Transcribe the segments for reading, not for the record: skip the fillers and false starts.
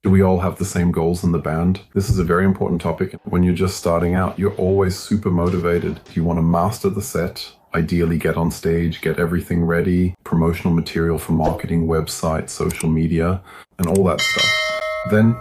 Do we all have the same goals in the band? This is a very important topic. When you're just starting out, you're always super motivated. You want to master the set, ideally get on stage, get everything ready, promotional material for marketing, website, social media, and all that stuff. Then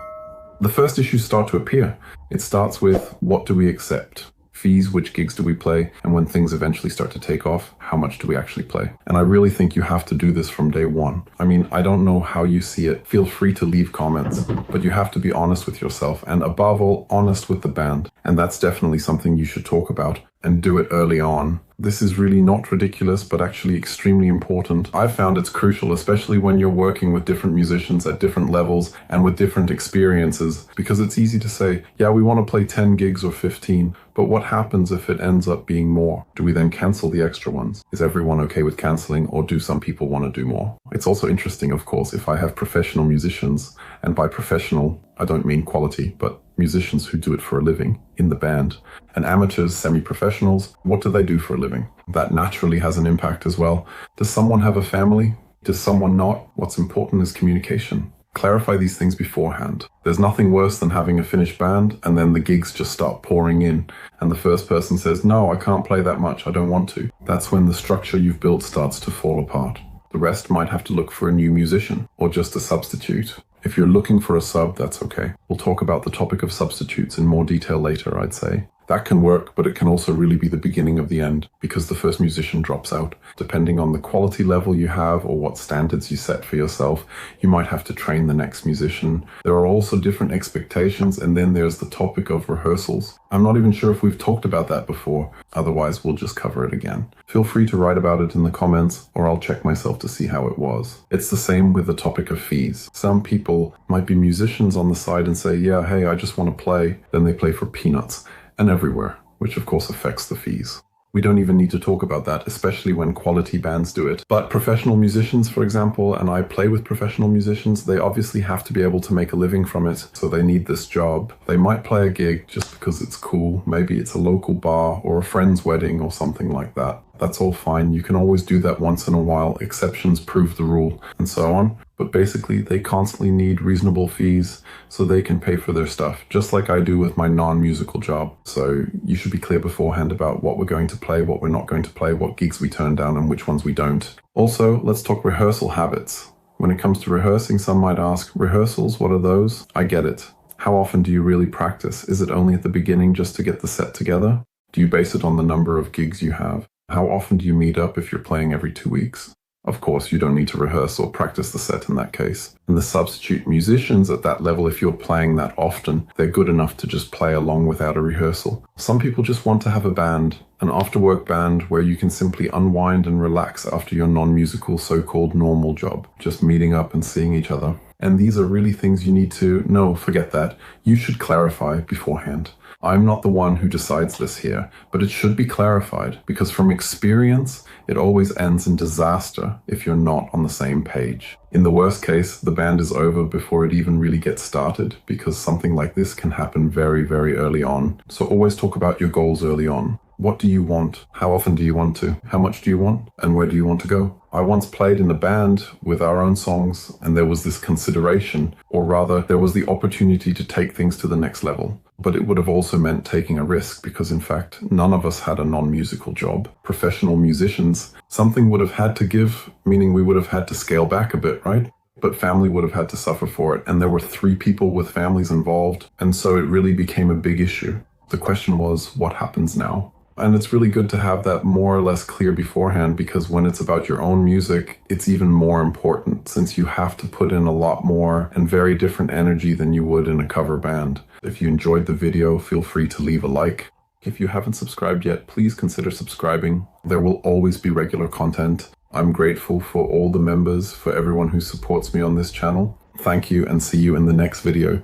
the first issues start to appear. It starts with, what do we accept? Fees, which gigs do we play? And when things eventually start to take off, how much do we actually play? And I really think you have to do this from day one. I mean, I don't know how you see it. Feel free to leave comments, but you have to be honest with yourself and above all, honest with the band. And that's definitely something you should talk about and do it early on. This is really not ridiculous, but actually extremely important. I've found it's crucial, especially when you're working with different musicians at different levels and with different experiences, because it's easy to say, yeah, we want to play 10 gigs or 15, but what happens if it ends up being more? Do we then cancel the extra ones? Is everyone okay with canceling, or do some people want to do more? It's also interesting, of course, if I have professional musicians, and by professional, I don't mean quality, but musicians who do it for a living in the band, and amateurs, semi-professionals, what do they do for a living? That naturally has an impact as well. Does someone have a family? Does someone not? What's important is communication. Clarify these things beforehand. There's nothing worse than having a finished band and then the gigs just start pouring in and the first person says, no, I can't play that much, I don't want to. That's when the structure you've built starts to fall apart. The rest might have to look for a new musician or just a substitute. If you're looking for a sub, that's okay. We'll talk about the topic of substitutes in more detail later, I'd say. That can work, but it can also really be the beginning of the end because the first musician drops out. Depending on the quality level you have or what standards you set for yourself, you might have to train the next musician. There are also different expectations, and then there's the topic of rehearsals. I'm not even sure if we've talked about that before, otherwise we'll just cover it again. Feel free to write about it in the comments, or I'll check myself to see how it was. It's the same with the topic of fees. Some people might be musicians on the side and say, yeah, hey, I just want to play. Then they play for peanuts. And everywhere, which of course affects the fees. We don't even need to talk about that, especially when quality bands do it. But professional musicians, for example, and I play with professional musicians, they obviously have to be able to make a living from it, so they need this job. They might play a gig just because it's cool. Maybe it's a local bar or a friend's wedding or something like that. That's all fine. You can always do that once in a while. Exceptions prove the rule, and so on. But basically, they constantly need reasonable fees so they can pay for their stuff, just like I do with my non-musical job. So you should be clear beforehand about what we're going to play, what we're not going to play, what gigs we turn down, and which ones we don't. Also, let's talk rehearsal habits. When it comes to rehearsing, some might ask, rehearsals, what are those? I get it. How often do you really practice? Is it only at the beginning just to get the set together? Do you base it on the number of gigs you have? How often do you meet up if you're playing every 2 weeks? Of course, you don't need to rehearse or practice the set in that case. And the substitute musicians at that level, if you're playing that often, they're good enough to just play along without a rehearsal. Some people just want to have a band, an after-work band where you can simply unwind and relax after your non-musical so-called normal job, just meeting up and seeing each other. And these are really things you need to, no, forget that. You should clarify beforehand. I'm not the one who decides this here, but it should be clarified because from experience, it always ends in disaster if you're not on the same page. In the worst case, the band is over before it even really gets started because something like this can happen very, very early on. So always talk about your goals early on. What do you want? How often do you want to? How much do you want? And where do you want to go? I once played in a band with our own songs, and there was this consideration, or rather, there was the opportunity to take things to the next level. But it would have also meant taking a risk because, in fact, none of us had a non-musical job. Professional musicians, something would have had to give, meaning we would have had to scale back a bit, right? But family would have had to suffer for it, and there were 3 people with families involved, and so it really became a big issue. The question was, what happens now? And it's really good to have that more or less clear beforehand because when it's about your own music, it's even more important since you have to put in a lot more and very different energy than you would in a cover band. If you enjoyed the video, feel free to leave a like. If you haven't subscribed yet, please consider subscribing. There will always be regular content. I'm grateful for all the members, for everyone who supports me on this channel. Thank you and see you in the next video.